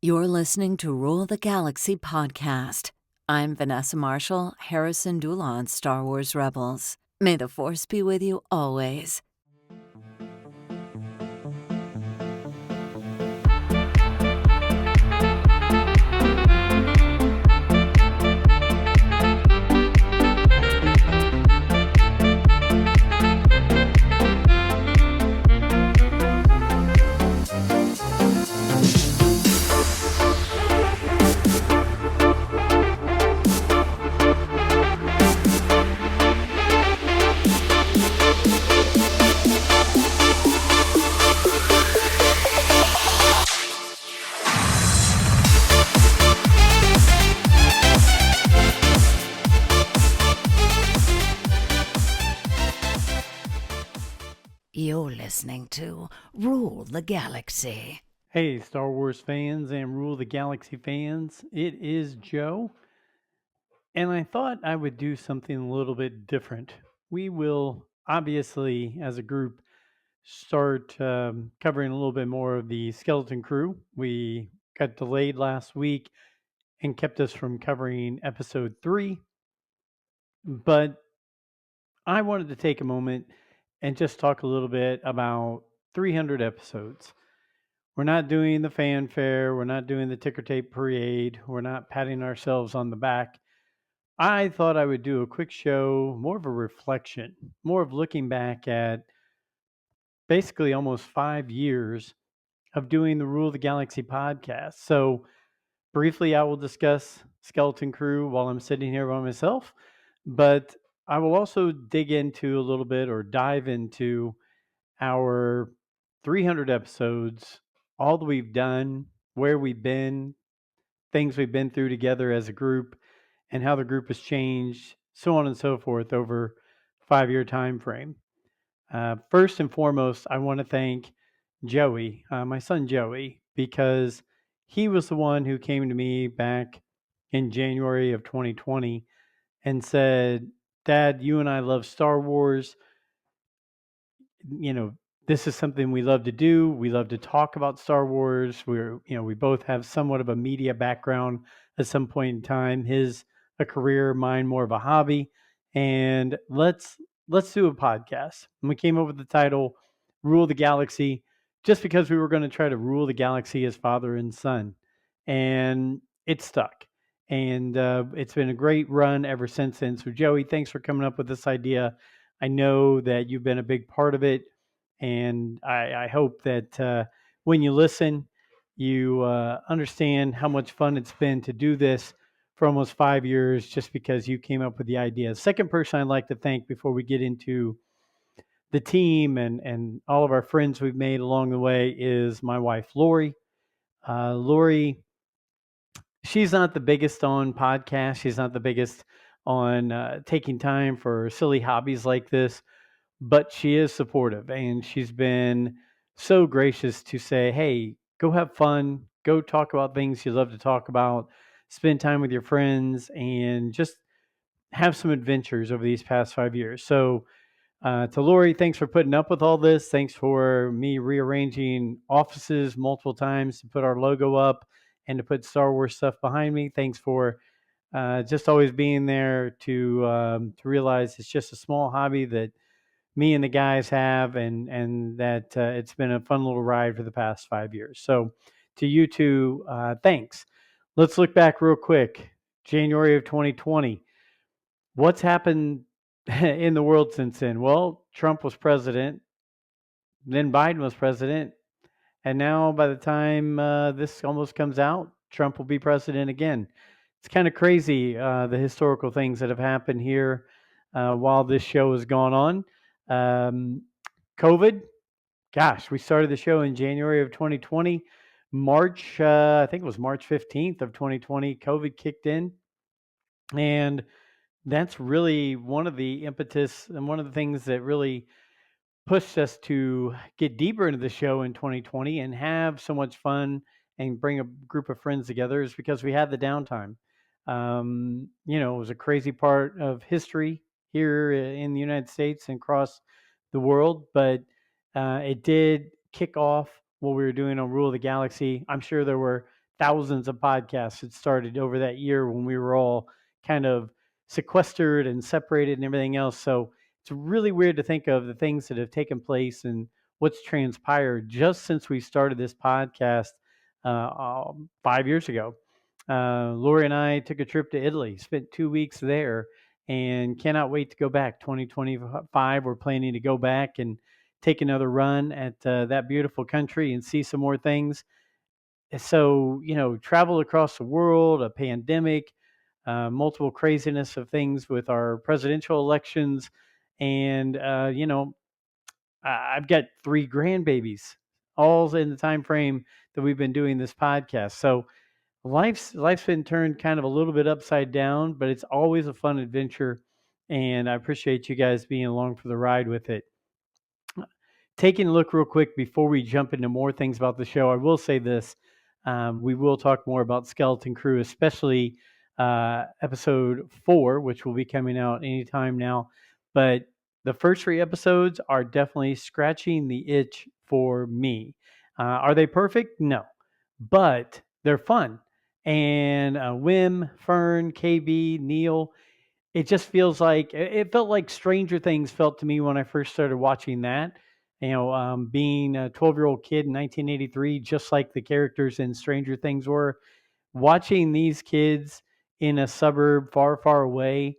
You're listening to Rule the Galaxy podcast. I'm Vanessa Marshall, Harrison Dulon, Star Wars Rebels. May the Force be with you always. You're listening to Rule the Galaxy. Hey, Star Wars fans and Rule the Galaxy fans, it is Joe, and I thought I would do something a little bit different. We will obviously, as a group, start covering a little bit more of the Skeleton Crew. We got delayed last week and kept us from covering episode 3, but I wanted to take a moment and just talk a little bit about 300 episodes. We're not doing the fanfare. We're not doing the ticker tape parade. We're not patting ourselves on the back. I thought I would do a quick show, more of a reflection, more of looking back at basically almost 5 years of doing the Rule of the Galaxy podcast. So, briefly, I will discuss Skeleton Crew while I'm sitting here by myself, but I will also dig into a little bit or dive into our 300 episodes, all that we've done, where we've been, things we've been through together as a group, and how the group has changed, so on and so forth over 5 year time frame. First and foremost, I want to thank Joey, my son Joey, because he was the one who came to me back in January of 2020 and said, "Dad, you and I love Star Wars. You know, this is something we love to do. We love to talk about Star Wars. We both have somewhat of a media background at some point in time. His a career, mine more of a hobby. And let's do a podcast." And we came up with the title Rule the Galaxy just because we were going to try to rule the galaxy as father and son. And it stuck. And it's been a great run ever since then. So Joey, thanks for coming up with this idea. I know that you've been a big part of it, and I hope that when you listen, you understand how much fun it's been to do this for almost 5 years just because you came up with the idea. Second person I'd like to thank before we get into the team and all of our friends we've made along the way is my wife, Lori. Lori, she's not the biggest on podcasts. She's not the biggest on taking time for silly hobbies like this, but she is supportive and she's been so gracious to say, "Hey, go have fun, go talk about things you love to talk about, spend time with your friends, and just have some adventures over these past 5 years." So, to Lori, thanks for putting up with all this. Thanks for me rearranging offices multiple times to put our logo up and to put Star Wars stuff behind me. Thanks for just always being there to realize it's just a small hobby that me and the guys have, and that it's been a fun little ride for the past 5 years. So to you two, thanks. Let's look back real quick. January of 2020. What's happened in the world since then? Well, Trump was president, then Biden was president, and now by the time this almost comes out, Trump will be president again. It's kind of crazy, the historical things that have happened here while this show has gone on. COVID, gosh, we started the show in January of 2020. March, I think it was March 15th of 2020, COVID kicked in. And that's really one of the impetus and one of the things that really pushed us to get deeper into the show in 2020 and have so much fun and bring a group of friends together is because we had the downtime. It was a crazy part of history here in the United States and across the world, but it did kick off what we were doing on Rule of the Galaxy. I'm sure there were thousands of podcasts had started over that year when we were all kind of sequestered and separated and everything else. So it's really weird to think of the things that have taken place and what's transpired just since we started this podcast 5 years ago. Lori and I took a trip to Italy, spent 2 weeks there, and cannot wait to go back. 2025, we're planning to go back and take another run at that beautiful country and see some more things. So, travel across the world, a pandemic, multiple craziness of things with our presidential elections. And, I've got three grandbabies, all in the time frame that we've been doing this podcast. So life's been turned kind of a little bit upside down, but it's always a fun adventure. And I appreciate you guys being along for the ride with it. Taking a look real quick before we jump into more things about the show, I will say this. We will talk more about Skeleton Crew, especially episode 4, which will be coming out anytime now. But the first 3 episodes are definitely scratching the itch for me. Are they perfect? No. But they're fun. And Wim, Fern, KB, Neil, it just feels like it felt like Stranger Things felt to me when I first started watching that. Being a 12-year-old kid in 1983, just like the characters in Stranger Things were, watching these kids in a suburb far, far away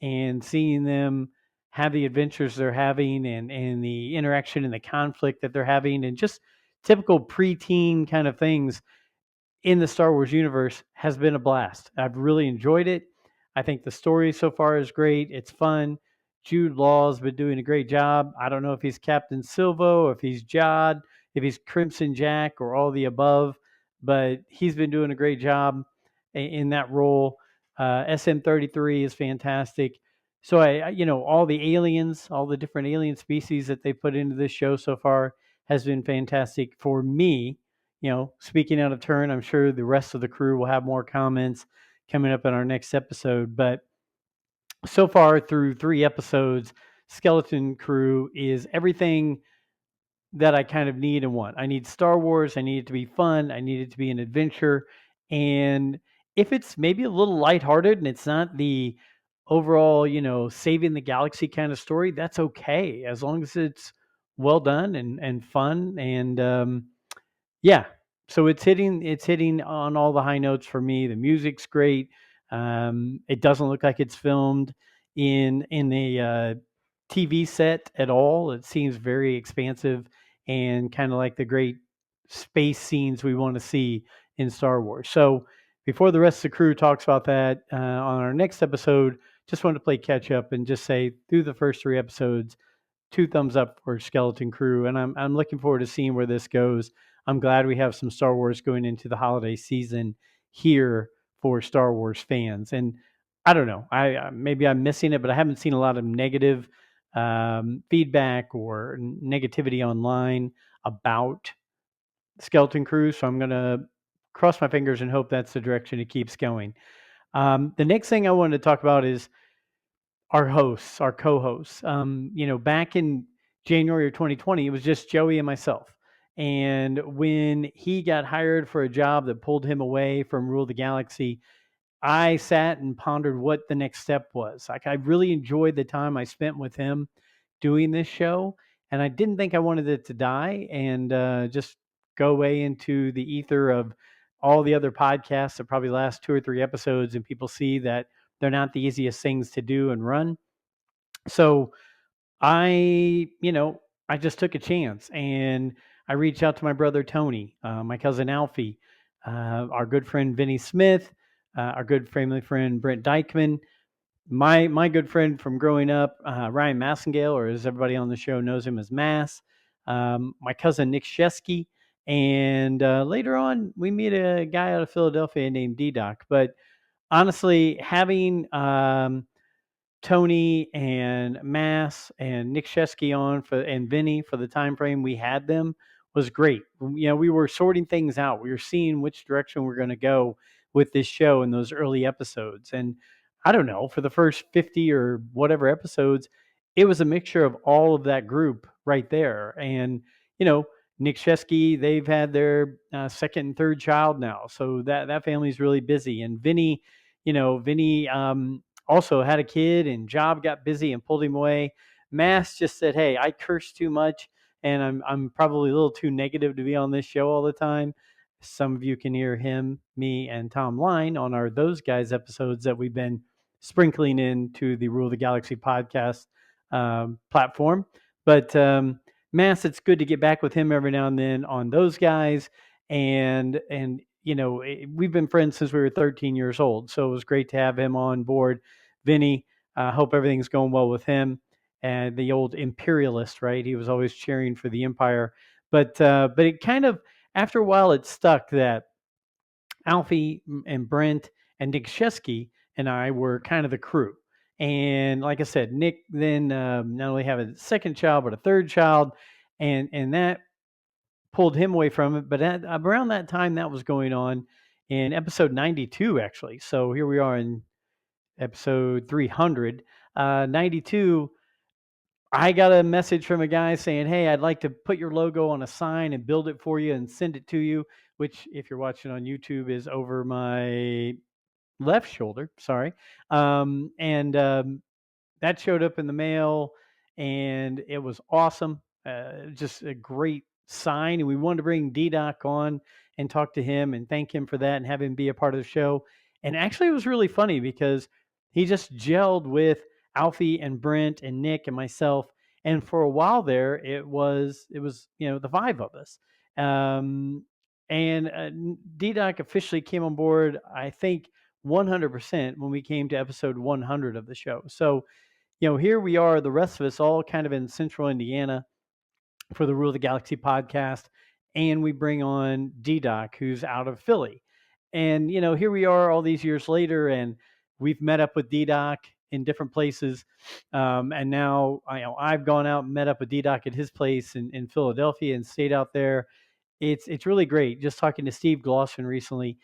and seeing them have the adventures they're having and the interaction and the conflict that they're having and just typical preteen kind of things in the Star Wars universe has been a blast. I've really enjoyed it. I think the story so far is great. It's fun. Jude Law's been doing a great job. I don't know if he's Captain Silvo, if he's Jod, if he's Crimson Jack, or all the above, but he's been doing a great job in that role. SM-33 is fantastic. So all the aliens, all the different alien species that they put into this show so far has been fantastic for me. Speaking out of turn, I'm sure the rest of the crew will have more comments coming up in our next episode. But so far through 3 episodes, Skeleton Crew is everything that I kind of need and want. I need Star Wars. I need it to be fun. I need it to be an adventure. And if it's maybe a little lighthearted and it's not the overall, saving the galaxy kind of story, that's okay. As long as it's well done and fun and yeah. So it's hitting on all the high notes for me. The music's great. It doesn't look like it's filmed in a TV set at all. It seems very expansive and kind of like the great space scenes we want to see in Star Wars. So before the rest of the crew talks about that on our next episode, just wanted to play catch up and just say through the first 3 episodes, 2 thumbs up for Skeleton Crew, and I'm looking forward to seeing where this goes. I'm glad we have some Star Wars going into the holiday season here for Star Wars fans. And I don't know, maybe I'm missing it, but I haven't seen a lot of negative feedback or negativity online about Skeleton Crew. So I'm going to cross my fingers and hope that's the direction it keeps going. The next thing I wanted to talk about is our hosts, our co-hosts. Back in January of 2020, it was just Joey and myself. And when he got hired for a job that pulled him away from Rule the Galaxy, I sat and pondered what the next step was. Like I really enjoyed the time I spent with him doing this show, and I didn't think I wanted it to die and just go away into the ether of all the other podcasts that probably last 2 or 3 episodes, and people see that they're not the easiest things to do and run. So I just took a chance and I reached out to my brother Tony, my cousin Alfie, our good friend Vinny Smith, our good family friend Brent Dykman, my good friend from growing up, Ryan Massengale, or as everybody on the show knows him as Mass, my cousin Nick Shesky, and later on we meet a guy out of Philadelphia named DDoc. But honestly, having Tony and Mass and Nick Shesky on and Vinny for the time frame we had them was great. We were sorting things out. We were seeing which direction we're going to go with this show in those early episodes. And I don't know, for the first 50 or whatever episodes, it was a mixture of all of that group right there. And, Nick Shesky, they've had their second and third child now, so that family's really busy. And Vinny, Vinny also had a kid, and job got busy and pulled him away. Mass just said, "Hey, I curse too much, and I'm probably a little too negative to be on this show all the time." Some of you can hear him, me, and Tom Line on our Those Guys episodes that we've been sprinkling into the Rule of the Galaxy podcast platform. But Mass, it's good to get back with him every now and then on Those Guys. And we've been friends since we were 13 years old. So it was great to have him on board. Vinny, hope everything's going well with him. And the old imperialist, right? He was always cheering for the empire. But it kind of, after a while, it stuck that Alfie and Brent and Nick Shesky and I were kind of the crew. And like I said, Nick then not only have a second child but a third child, and that pulled him away from it. But around that time, that was going on in episode 92, actually. So here we are in episode 300. 92, I got a message from a guy saying, "Hey, I'd like to put your logo on a sign and build it for you and send it to you," which, if you're watching on YouTube, is over my left shoulder. Sorry. And that showed up in the mail, and it was awesome. Just a great sign. And we wanted to bring DDoc on and talk to him and thank him for that and have him be a part of the show. And actually, it was really funny because he just gelled with Alfie and Brent and Nick and myself. And for a while there, it was the five of us. Um, and DDoc officially came on board, I think, 100% when we came to episode 100 of the show. So here we are, the rest of us all kind of in central Indiana for the Rule of the Galaxy podcast. And we bring on DDoc, who's out of Philly. And, here we are all these years later, and we've met up with DDoc in different places. And now I've gone out and met up with DDoc at his place in Philadelphia and stayed out there. It's really great. Just talking to Steve Glosson recently,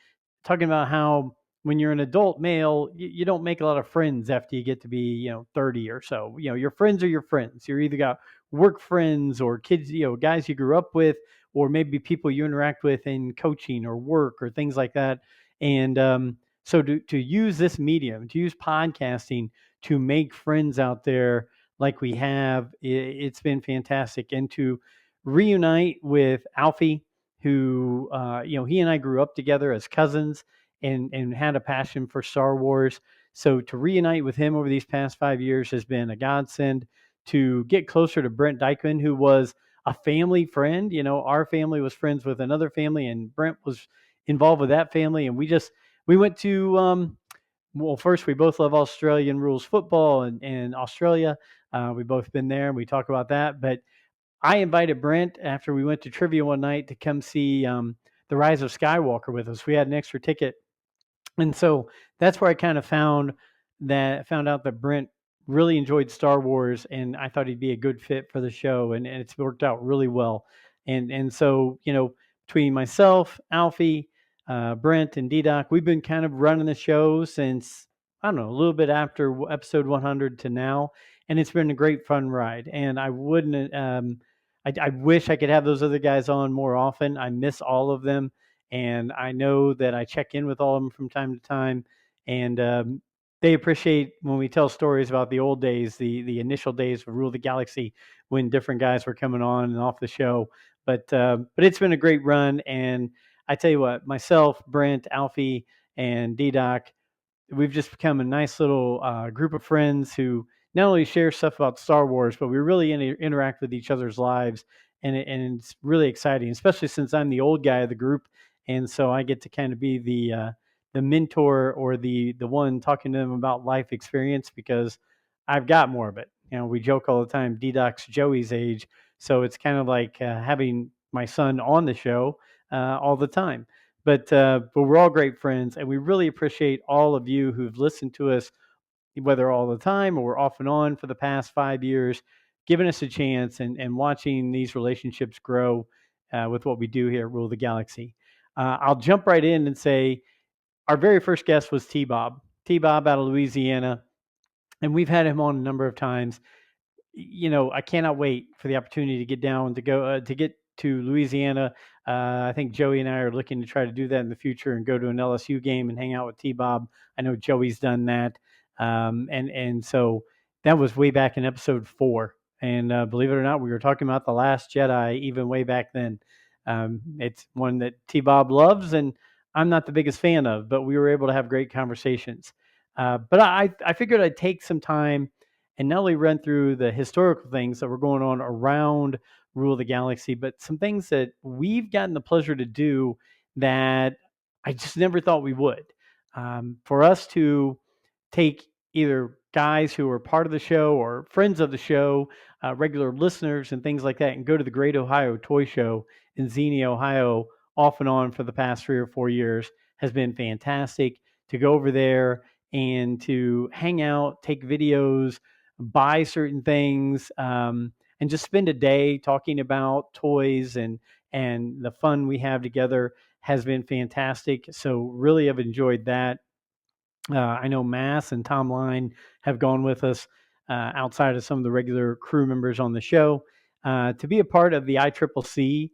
talking about how when you're an adult male, you don't make a lot of friends after you get to be 30 or so. Your friends are your friends. You're either got work friends or kids, guys you grew up with, or maybe people you interact with in coaching or work or things like that. And so to use this medium, to use podcasting to make friends out there like we have, it's been fantastic. And to reunite with Alfie, who he and I grew up together as cousins and had a passion for Star Wars. So to reunite with him over these past 5 years has been a godsend. To get closer to Brent Dykman, who was a family friend. Our family was friends with another family, and Brent was involved with that family. And we went to well, first, we both love Australian rules football and Australia. We've both been there, and we talk about that. But I invited Brent after we went to trivia one night to come see The Rise of Skywalker with us. We had an extra ticket, and so that's where I kind of found out that Brent really enjoyed Star Wars, and I thought he'd be a good fit for the show, and it's worked out really well. And so between myself, Alfie, Brent, and DDoc, we've been kind of running the show since, I don't know, a little bit after episode 100 to now, and it's been a great fun ride. And I wouldn't. I wish I could have those other guys on more often. I miss all of them. And I know that I check in with all of them from time to time, and they appreciate when we tell stories about the old days, the initial days of Rule of the Galaxy, when different guys were coming on and off the show. But it's been a great run, and I tell you what, myself, Brent, Alfie, and DDoc, we've just become a nice little group of friends who not only share stuff about Star Wars, but we really interact with each other's lives, and it's really exciting, especially since I'm the old guy of the group, and so I get to kind of be the mentor or the one talking to them about life experience because I've got more of it. We joke all the time, DDoc's Joey's age, so it's kind of like having my son on the show all the time. But we're all great friends, and we really appreciate all of you who've listened to us, whether all the time or off and on for the past 5 years, giving us a chance and watching these relationships grow with what we do here at Rule of the Galaxy. I'll jump right in and say our very first guest was T-Bob. T-Bob out of Louisiana, and we've had him on a number of times. I cannot wait for the opportunity to get down to go to get to Louisiana. I think Joey and I are looking to try to do that in the future and go to an LSU game and hang out with T-Bob. I know Joey's done that. And so that was way back in episode 4. And believe it or not, we were talking about The Last Jedi even way back then. It's one that T-Bob loves and I'm not the biggest fan of, but we were able to have great conversations. But I figured I'd take some time and not only run through the historical things that were going on around Rule of the Galaxy, but some things that we've gotten the pleasure to do that I just never thought we would. For us to take either guys who are part of the show or friends of the show, regular listeners and things like that, and go to the Great Ohio Toy Show in Xenia, Ohio, off and on for the past 3 or 4 years has been fantastic. To go over there and to hang out, take videos, buy certain things, and just spend a day talking about toys and the fun we have together has been fantastic. So really have enjoyed that. I know Mass and Tom Line have gone with us outside of some of the regular crew members on the show to be a part of the ICCC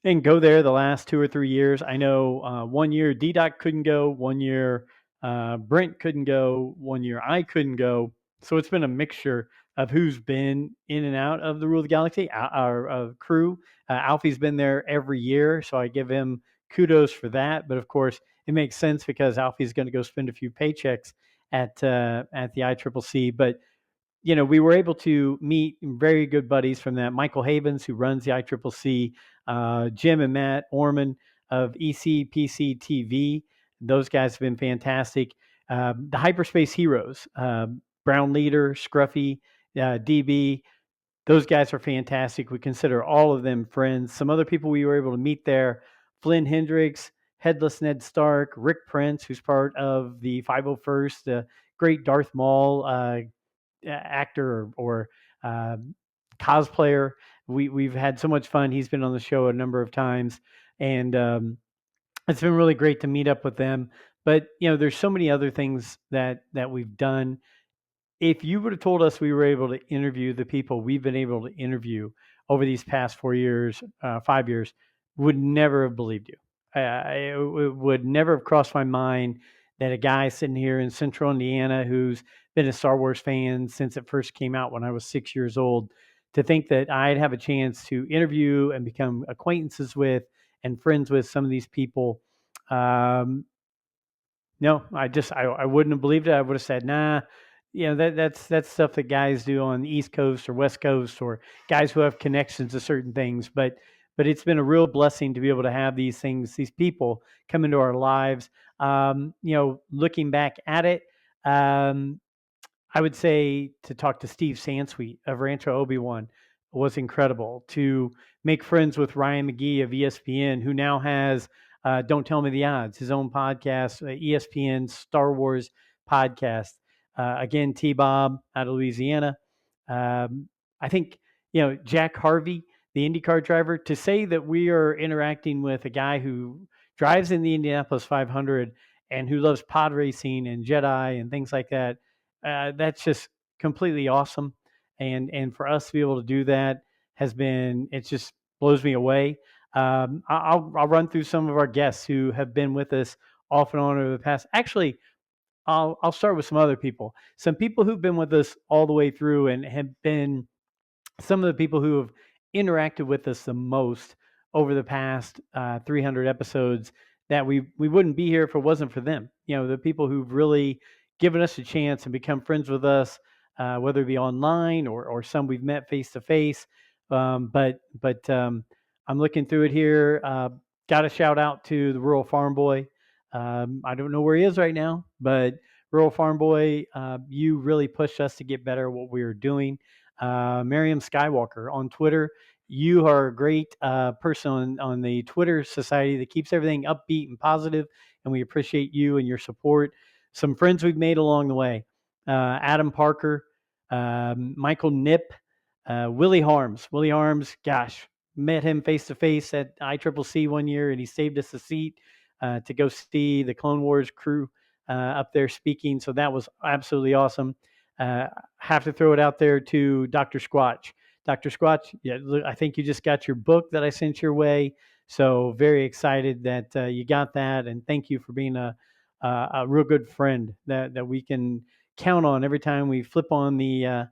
and go there the last 2 or 3 years. I know 1 year DDoc couldn't go, 1 year Brent couldn't go, 1 year I couldn't go. So it's been a mixture of who's been in and out of the Rule of the Galaxy. Our crew, Alfie's been there every year, so I give him kudos for that. But of course, it makes sense because Alfie's going to go spend a few paychecks at the ICCC. But we were able to meet very good buddies from that. Michael Havens, who runs the ICCC, Jim and Matt Orman of ECPC TV. Those guys have been fantastic. The Hyperspace Heroes, Brown Leader, Scruffy, DB, those guys are fantastic. We consider all of them friends. Some other people we were able to meet there, Flynn Hendricks, Headless Ned Stark, Rick Prince, who's part of the 501st, the great Darth Maul actor or cosplayer. We've had so much fun. He's been on the show a number of times, and it's been really great to meet up with them. But there's so many other things that we've done. If you would have told us we were able to interview the people we've been able to interview over these past 4 years, 5 years, would never have believed you. It would never have crossed my mind that a guy sitting here in Central Indiana who's been a Star Wars fan since it first came out when I was 6 years old, to think that I'd have a chance to interview and become acquaintances with and friends with some of these people. No, I wouldn't have believed it. I would have said, nah, that's stuff that guys do on the East Coast or West Coast or guys who have connections to certain things. But it's been a real blessing to be able to have these things, these people come into our lives. Looking back at it, I would say to talk to Steve Sansweet of Rancho Obi-Wan was incredible. To make friends with Ryan McGee of ESPN, who now has Don't Tell Me the Odds, his own podcast, ESPN Star Wars podcast. Again, T-Bob out of Louisiana. I think, Jack Harvey, the IndyCar driver, to say that we are interacting with a guy who drives in the Indianapolis 500 and who loves pod racing and Jedi and things like that, that's just completely awesome. And for us to be able to do that it just blows me away. I'll run through some of our guests who have been with us off and on over the past. Actually, I'll start with some other people. Some people who've been with us all the way through and have been some of the people who have interacted with us the most over the past 300 episodes that we wouldn't be here if it wasn't for them. The people who've really given us a chance and become friends with us, whether it be online or some we've met face to face. But I'm looking through it here. Got a shout out to the Rural Farm Boy. I don't know where he is right now, but Rural Farm Boy, you really pushed us to get better at what we were doing. Miriam Skywalker on Twitter. You are a great person on the Twitter society that keeps everything upbeat and positive, and we appreciate you and your support. Some friends we've made along the way. Adam Parker, Michael Nip, Willie Harms. Willie Harms, gosh, met him face to face at ICCC 1 year, and he saved us a seat to go see the Clone Wars crew up there speaking. So that was absolutely awesome. Have to throw it out there to Dr. Squatch. Dr. Squatch, yeah, look, I think you just got your book that I sent your way. So very excited that you got that, and thank you for being a real good friend that we can count on every time we flip on the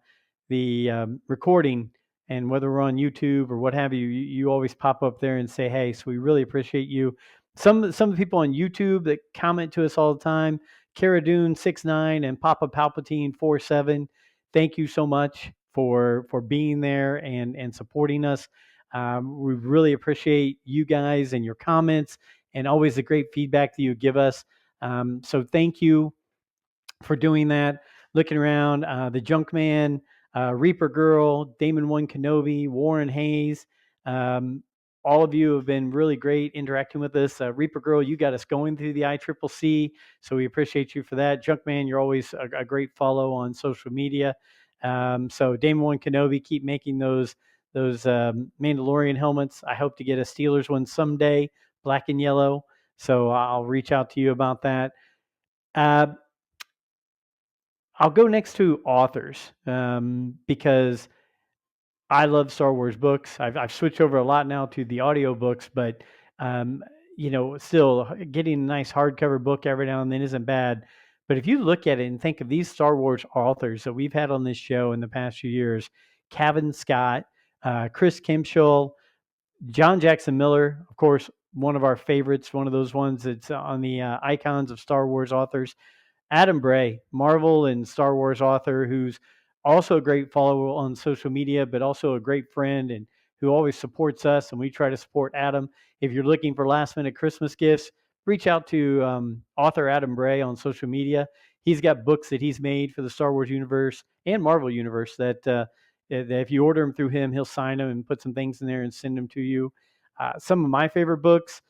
recording, and whether we're on YouTube or what have you, you always pop up there and say, hey, so we really appreciate you. Some of the people on YouTube that comment to us all the time, Cara Dune 69 and Papa Palpatine 47, thank you so much for being there and supporting us. We really appreciate you guys and your comments and always the great feedback that you give us. So thank you for doing that. Looking around, the Junkman, Reaper Girl, Damon One Kenobi, Warren Hayes. Um, all of you have been really great interacting with us. Reaper Girl, you got us going through the ICCC, so we appreciate you for that. Junkman, you're always a great follow on social media. So Damon One Kenobi, keep making those Mandalorian helmets. I hope to get a Steelers one someday, black and yellow. So I'll reach out to you about that. Uh, I'll go next to authors because I love Star Wars books. I've switched over a lot now to the audio books, but um, still getting a nice hardcover book every now and then isn't bad. But if you look at it and think of these Star Wars authors that we've had on this show in the past few years, Cavan Scott, Chris Kimshaw, John Jackson Miller, of course, one of our favorites, one of those ones that's on the icons of Star Wars authors. Adam Bray, Marvel and Star Wars author, who's also a great follower on social media, but also a great friend and who always supports us. And we try to support Adam. If you're looking for last minute Christmas gifts, reach out to author Adam Bray on social media. He's got books that he's made for the Star Wars universe and Marvel universe that if you order them through him, he'll sign them and put some things in there and send them to you. Some of my favorite books.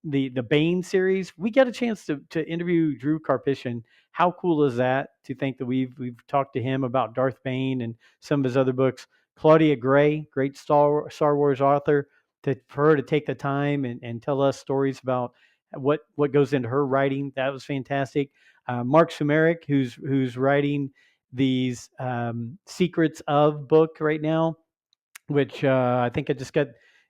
The Bane series. We got a chance to interview Drew Karpyshyn. How cool is that to think that we've talked to him about Darth Bane and some of his other books. Claudia Gray, great Star Wars author, for her to take the time and tell us stories about what goes into her writing. That was fantastic. Mark Sumerik, who's writing these Secrets of book right now, which I think I just got.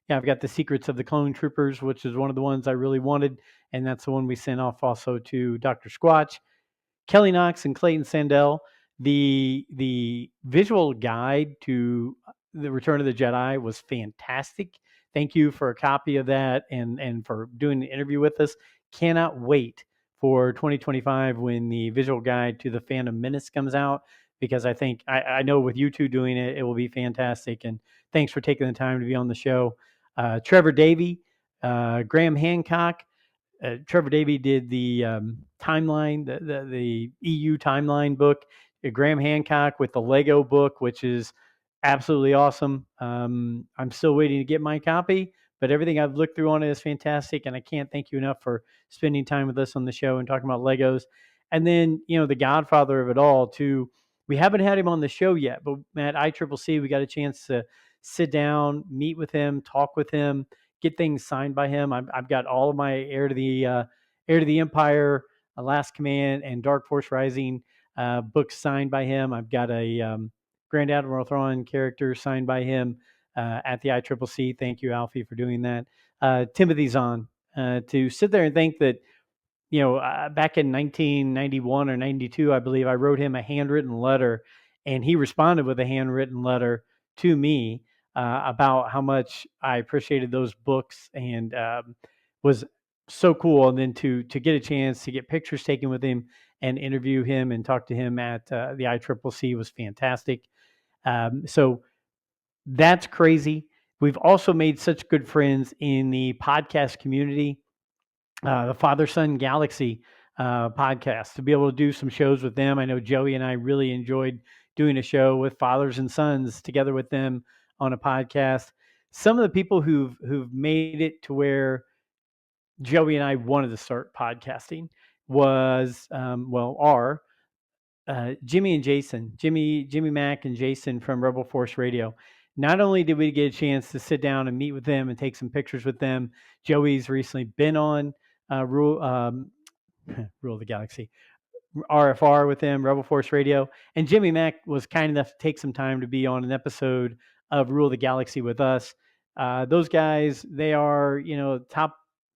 Yeah, I've got the Secrets of the Clone Troopers, which is one of the ones I really wanted, and that's the one we sent off also to Dr. Squatch. Kelly Knox and Clayton Sandell. The visual guide to the Return of the Jedi was fantastic. Thank you for a copy of that and for doing the interview with us. Cannot wait for 2025 when the visual guide to the Phantom Menace comes out, because I think I know with you two doing it, it will be fantastic. And thanks for taking the time to be on the show. Trevor Davey, Graham Hancock. Trevor Davey did the timeline, the EU timeline book. Graham Hancock with the Lego book, which is absolutely awesome. I'm still waiting to get my copy, but everything I've looked through on it is fantastic, and I can't thank you enough for spending time with us on the show and talking about Legos. And then, the godfather of it all, too. We haven't had him on the show yet, but at ICCC, we got a chance to sit down, meet with him, talk with him, get things signed by him. I've got all of my Heir to the Empire, Last Command, and Dark Force Rising books signed by him. I've got a Grand Admiral Thrawn character signed by him at the ICCC. Thank you, Alfie, for doing that. Timothy Zahn, to sit there and think that, back in 1991 or 92, I believe, I wrote him a handwritten letter, and he responded with a handwritten letter to me about how much I appreciated those books, and was so cool. And then to get a chance to get pictures taken with him and interview him and talk to him at the ICCC was fantastic. So that's crazy. We've also made such good friends in the podcast community, the Father Son Galaxy podcast, to be able to do some shows with them. I know Joey and I really enjoyed doing a show with fathers and sons together with them on a podcast. Some of the people who've made it to where Joey and I wanted to start podcasting was are Jimmy and Jason, Jimmy Mack and Jason from Rebel Force Radio. Not only did we get a chance to sit down and meet with them and take some pictures with them, Joey's recently been on Rule of the Galaxy, RFR with him, Rebel Force Radio. And Jimmy Mack was kind enough to take some time to be on an episode of Rule the Galaxy with us. Those guys, they are,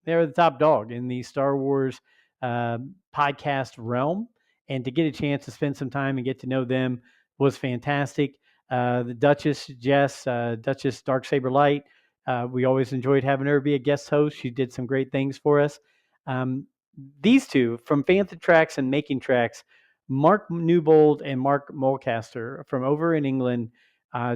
they're the top dog in the Star Wars podcast realm. And to get a chance to spend some time and get to know them was fantastic. The Duchess, Jess, Duchess Darksaber Light, we always enjoyed having her be a guest host. She did some great things for us. These two from Fantha Tracks and Making Tracks, Mark Newbold and Mark Mulcaster from over in England,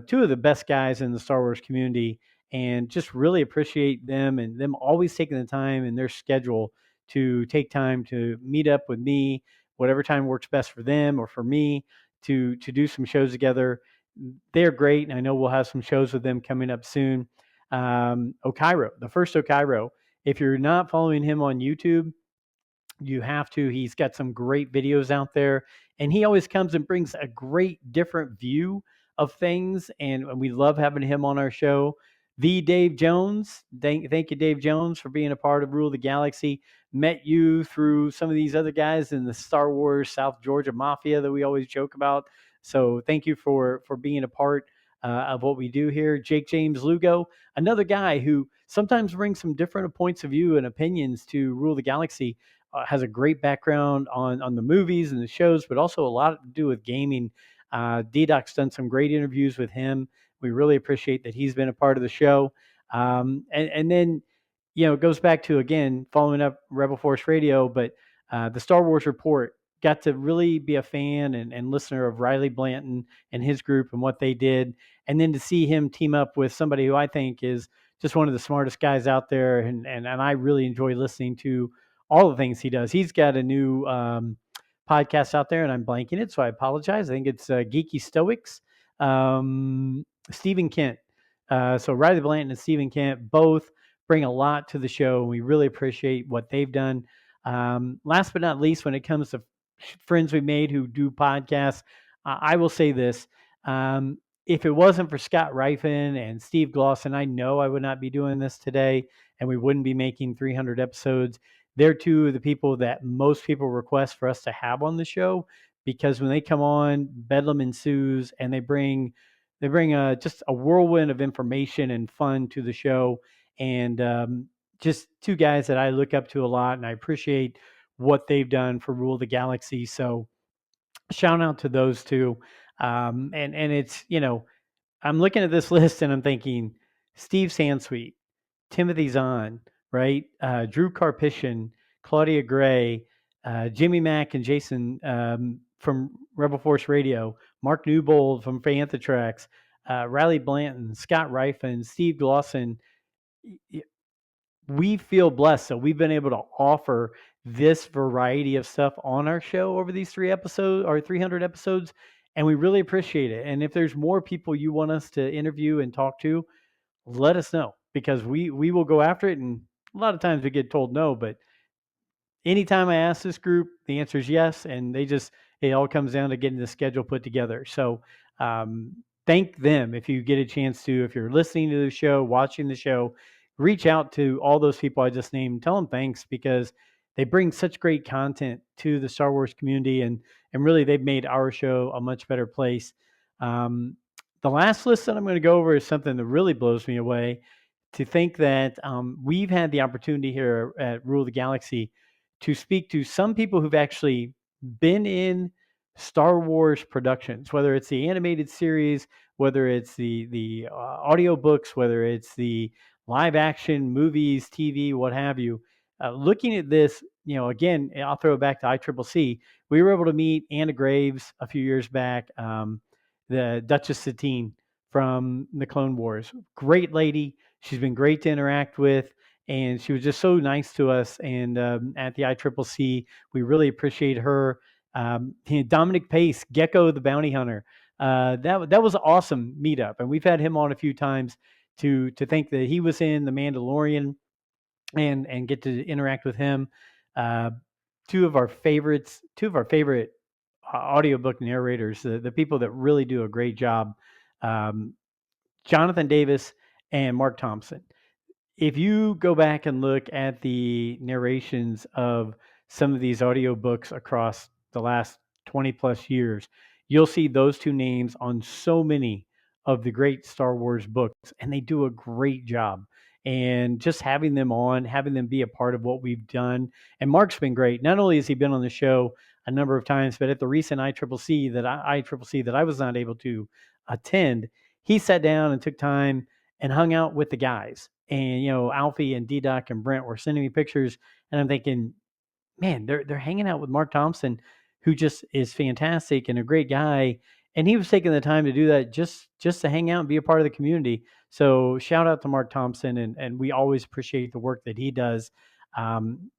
two of the best guys in the Star Wars community, and just really appreciate them and them always taking the time in their schedule to take time to meet up with me, whatever time works best for them or for me to do some shows together. They're great, and I know we'll have some shows with them coming up soon. Okairo, the first Okairo. If you're not following him on YouTube, you have to. He's got some great videos out there, and he always comes and brings a great different view of things, and we love having him on our show. The Dave Jones, thank you, Dave Jones, for being a part of Rule the Galaxy. Met you through some of these other guys in the Star Wars South Georgia Mafia that we always joke about. So thank you for being a part of what we do here. Jake James Lugo, another guy who sometimes brings some different points of view and opinions to Rule the Galaxy. Has a great background on the movies and the shows, but also a lot to do with gaming. DDoc's done some great interviews with him. We really appreciate that he's been a part of the show. And then, it goes back to, again, following up Rebel Force Radio, but the Star Wars Report, got to really be a fan and listener of Riley Blanton and his group and what they did. And then to see him team up with somebody who I think is just one of the smartest guys out there. And I really enjoy listening to all the things he does. He's got a new podcast out there, and I'm blanking it, so I apologize. I think it's Geeky Stoics. Stephen Kent. So Riley Blanton and Stephen Kent both bring a lot to the show, and we really appreciate what they've done. Last but not least, when it comes to friends we made who do podcasts, I will say this. If it wasn't for Scott Rifen and Steve Glosson, I know I would not be doing this today, and we wouldn't be making 300 episodes. They're two of the people that most people request for us to have on the show, because when they come on, bedlam ensues, and they bring just a whirlwind of information and fun to the show. And just two guys that I look up to a lot, and I appreciate what they've done for Rule the Galaxy. So shout out to those two. And it's, I'm looking at this list and I'm thinking Steve Sansweet, Timothy Zahn, right? Drew Karpyshyn, Claudia Gray, Jimmy Mack and Jason from Rebel Force Radio, Mark Newbold from Fantha Tracks, Riley Blanton, Scott Rifen, Steve Glosson. We feel blessed. So we've been able to offer this variety of stuff on our show over these 300 episodes, and we really appreciate it. And if there's more people you want us to interview and talk to, let us know, because we will go after it. And a lot of times we get told no, but anytime I ask this group, the answer is yes, and it all comes down to getting the schedule put together. So thank them if you get a chance to. If you're listening to the show, watching the show, reach out to all those people I just named. Tell them thanks, because they bring such great content to the Star Wars community, and really they've made our show a much better place. The last list that I'm going to go over is something that really blows me away. To think that we've had the opportunity here at Rule the Galaxy to speak to some people who've actually been in Star Wars productions, whether it's the animated series, whether it's the audio books, whether it's the live action movies, TV, what have you. Looking at this, again, I'll throw it back to ICCC. We were able to meet Anna Graves a few years back, the Duchess Satine from the Clone Wars. Great lady. She's been great to interact with, and she was just so nice to us. And at the ICCC, we really appreciate her. Dominic Pace, Gecko the Bounty Hunter. That was an awesome meetup, and we've had him on a few times to think that he was in The Mandalorian and get to interact with him. Two of our favorite audiobook narrators, the people that really do a great job, Jonathan Davis and Mark Thompson. If you go back and look at the narrations of some of these audiobooks across the last 20 plus years, you'll see those two names on so many of the great Star Wars books, and they do a great job. And just having them on, having them be a part of what we've done. And Mark's been great. Not only has he been on the show a number of times, but at the recent ICCC that I was not able to attend, he sat down and took time and hung out with the guys. And Alfie and DDoc and Brent were sending me pictures, and I'm thinking, man, they're hanging out with Mark Thompson, who just is fantastic and a great guy. And he was taking the time to do that just to hang out and be a part of the community. So shout out to Mark Thompson, and we always appreciate the work that he does. Um,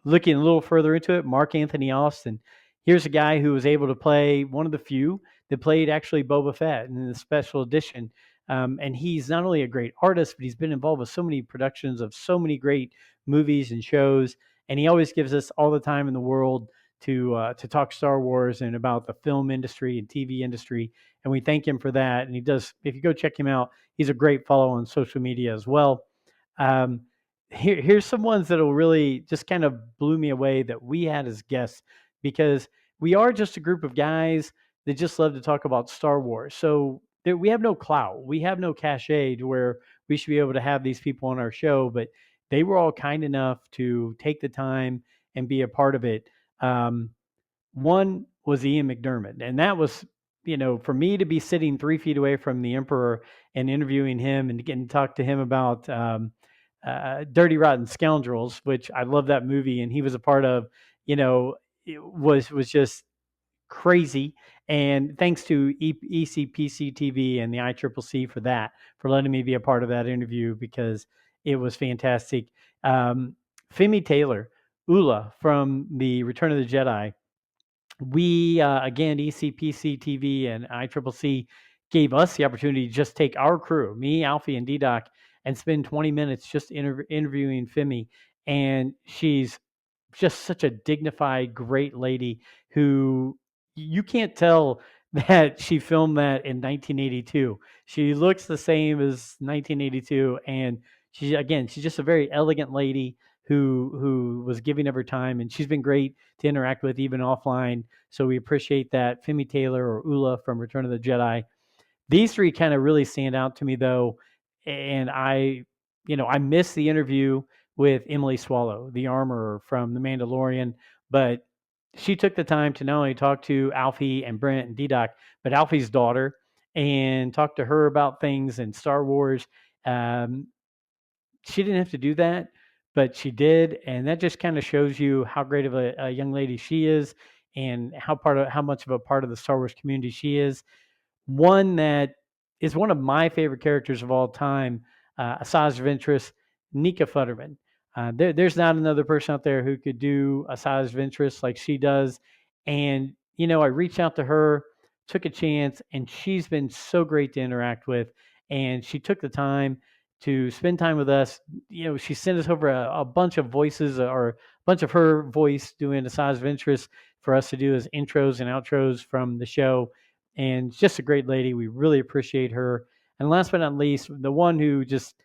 Looking a little further into it, Mark Anthony Austin. Here's a guy who was able to play one of the few that played actually Boba Fett in the special edition. And he's not only a great artist, but he's been involved with so many productions of so many great movies and shows. And he always gives us all the time in the world to talk Star Wars and about the film industry and TV industry. And we thank him for that. And he does. If you go check him out, he's a great follow on social media as well. Um, here's some ones that'll really just kind of blew me away that we had as guests, because we are just a group of guys that just love to talk about Star Wars. So we have no clout, we have no cachet to where we should be able to have these people on our show, but they were all kind enough to take the time and be a part of it. One was Ian McDermott, and that was, for me to be sitting 3 feet away from the Emperor and interviewing him and getting to talk to him about Dirty Rotten Scoundrels, which I love that movie, and he was a part of. It was just crazy. And thanks to ECPC TV and the ICCC for that, for letting me be a part of that interview, because it was fantastic. Femi Taylor, Ula from the Return of the Jedi, we again, ECPC TV and ICCC gave us the opportunity to just take our crew, me, Alfie, and DDoc, and spend 20 minutes just interviewing Femi. And she's just such a dignified, great lady who you can't tell that she filmed that in 1982. She looks the same as 1982, and she's just a very elegant lady who was giving of her time, and she's been great to interact with even offline. So we appreciate that. Femi Taylor, or Ula from Return of the Jedi. These three kind of really stand out to me though, and I missed the interview with Emily Swallow, the armorer from The Mandalorian, but she took the time to not only talk to Alfie and Brent and DDoc, but Alfie's daughter, and talk to her about things in Star Wars. Um, she didn't have to do that, but she did, and that just kind of shows you how great of a young lady she is, and how much of a part of the Star Wars community she is. One that is one of my favorite characters of all time, Asajj Ventress, Nika Futterman. There's not another person out there who could do Asajj Ventress like she does. And, I reached out to her, took a chance, and she's been so great to interact with. And she took the time to spend time with us. She sent us over a bunch of voices, or a bunch of her voice doing Asajj Ventress for us to do as intros and outros from the show. And just a great lady. We really appreciate her. And last but not least, the one who just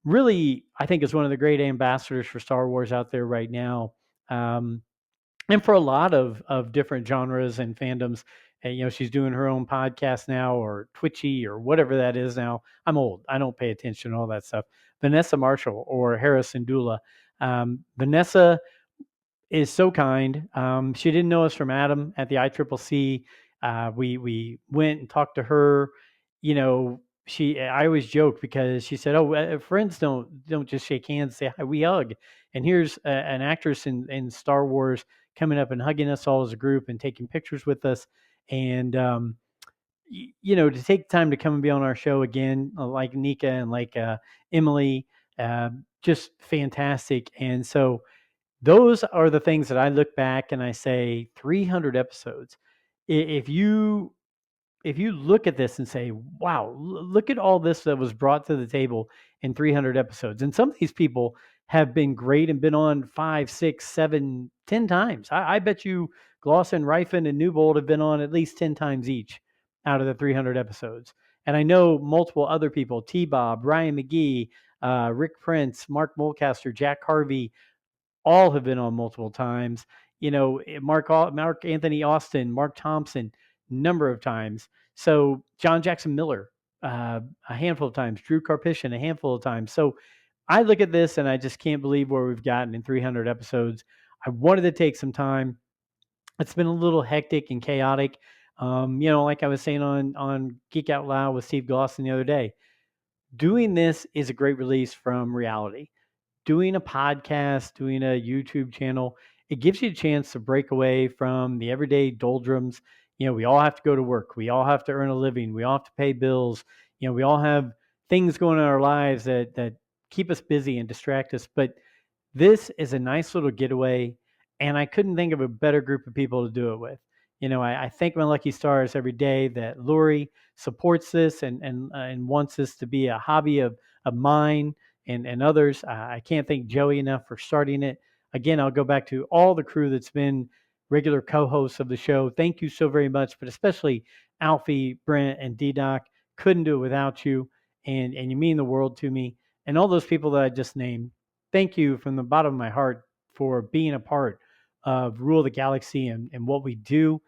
really, I think, is one of the great ambassadors for Star Wars out there right now, um, and for a lot of different genres and fandoms. And, she's doing her own podcast now, or Twitchy, or whatever that is now. I'm old. I don't pay attention to all that stuff. Vanessa Marshall, or Harrison Dula. Vanessa is so kind. She didn't know us from Adam at the ICCC. We went and talked to her. I always joke, because she said, "Oh, friends don't just shake hands, say hi, we hug." And here's an actress in Star Wars coming up and hugging us all as a group and taking pictures with us. And to take time to come and be on our show again, like Nika and like Emily, just fantastic. And so those are the things that I look back and I say, 300 episodes. If you look at this and say, wow, look at all this that was brought to the table in 300 episodes. And some of these people have been great and been on 5, 6, 7, 10 times. I bet you Glosson, Rifen, and Newbold have been on at least 10 times each out of the 300 episodes. And I know multiple other people, T-Bob, Ryan McGee, Rick Prince, Mark Mulcaster, Jack Harvey, all have been on multiple times. Mark Anthony Austin, Mark Thompson, number of times. So John Jackson Miller, a handful of times. Drew Karpyshyn, a handful of times. So I look at this and I just can't believe where we've gotten in 300 episodes. I wanted to take some time. It's been a little hectic and chaotic. Like I was saying on Geek Out Loud with Steve Glosson the other day, doing this is a great release from reality. Doing a podcast, doing a YouTube channel, it gives you a chance to break away from the everyday doldrums. We all have to go to work. We all have to earn a living. We all have to pay bills. We all have things going on in our lives that keep us busy and distract us. But this is a nice little getaway, and I couldn't think of a better group of people to do it with. I thank my lucky stars every day that Lori supports this and wants this to be a hobby of mine and others. I can't thank Joey enough for starting it. Again, I'll go back to all the crew that's been regular co-hosts of the show. Thank you so very much, but especially Alfie, Brent, and DDoc. Couldn't do it without you, and you mean the world to me. And all those people that I just named, thank you from the bottom of my heart for being a part of Rule the Galaxy and what we do.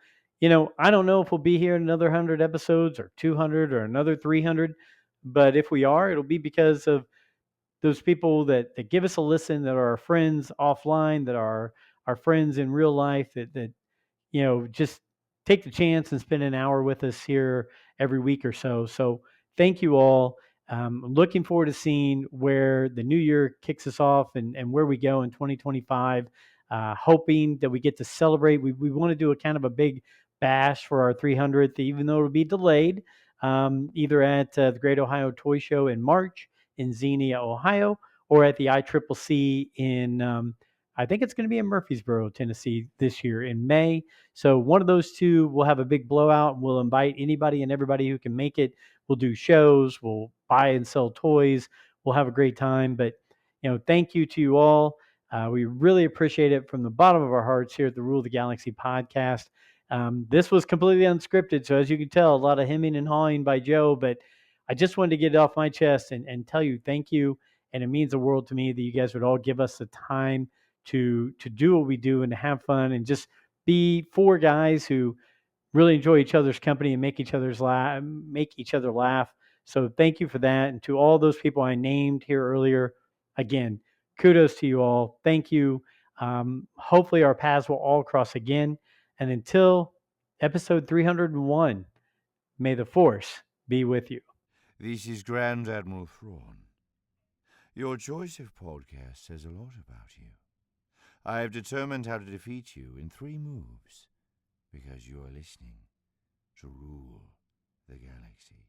I don't know if we'll be here in another 100 episodes or 200 or another 300, but if we are, it'll be because of those people that give us a listen, that are our friends offline, that are our friends in real life, that just take the chance and spend an hour with us here every week or so. So thank you all. I'm looking forward to seeing where the new year kicks us off and where we go in 2025. Hoping that we get to celebrate. We want to do a kind of a big bash for our 300th, even though it'll be delayed, either at the Great Ohio Toy Show in March in Xenia, Ohio, or at the ICCC in, I think it's going to be in Murfreesboro, Tennessee this year in May. So one of those two will have a big blowout. We'll invite anybody and everybody who can make it. We'll do shows. We'll buy and sell toys. We'll have a great time. But thank you to you all. We really appreciate it from the bottom of our hearts here at the Rule of the Galaxy podcast. This was completely unscripted, so as you can tell, a lot of hemming and hawing by Joe. But I just wanted to get it off my chest and tell you thank you. And it means the world to me that you guys would all give us the time to do what we do and to have fun and just be four guys who really enjoy each other's company and make each other laugh. So thank you for that. And to all those people I named here earlier, again, kudos to you all. Thank you. Hopefully our paths will all cross again. And until episode 301, may the force be with you. This is Grand Admiral Thrawn. Your choice of podcast says a lot about you. I have determined how to defeat you in 3 moves, because you are listening to Rule the Galaxy.